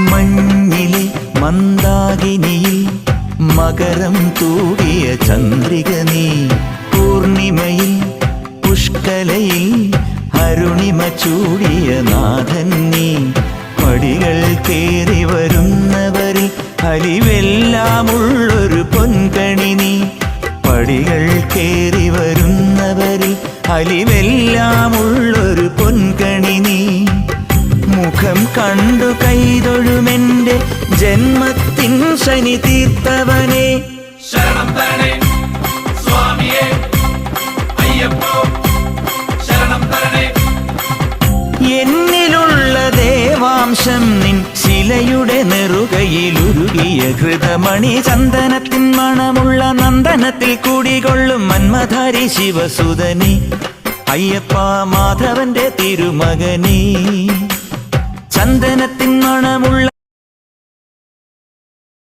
മഞ്ഞിലെ മന്ദാകിനിയിൽ മകരം തൂകിയ ചന്ദ്രിക നീ, പൂർണിമയിൽ പുഷ്കലയിൽ അരുണിമ ചൂടിയ നാഥൻ നീ. പടികൾ കേറി വരുന്നവരിൽ അലിവെല്ലാമുള്ളൊരു പൊൻകണി നീ. പടികൾ കേറി വരുന്നവരിൽ അലിവെല്ലാമുള്ളൊരു പൊൻകണി നീ. മുഖം കണ്ടു കൈതൊഴുമെന്റെ ജന്മത്തിൻ ശനി തീർത്തവനെ. ശരണം തരണേ സ്വാമിയേ അയ്യപ്പോ, ശരണം തരണേ. എന്നിലുള്ള ദേവാംശം നിൻ ശിലയുടെ നെറുകയിലുരുകിയ ഹൃതമണി. ചന്ദനത്തിൻ മണമുള്ള നന്ദനത്തിൽ കൂടികൊള്ളും മന്മധാരി ശിവസുതനി. അയ്യപ്പ മാധവന്റെ തിരുമകനീ. ചന്ദനത്തിൻ മണമുള്ള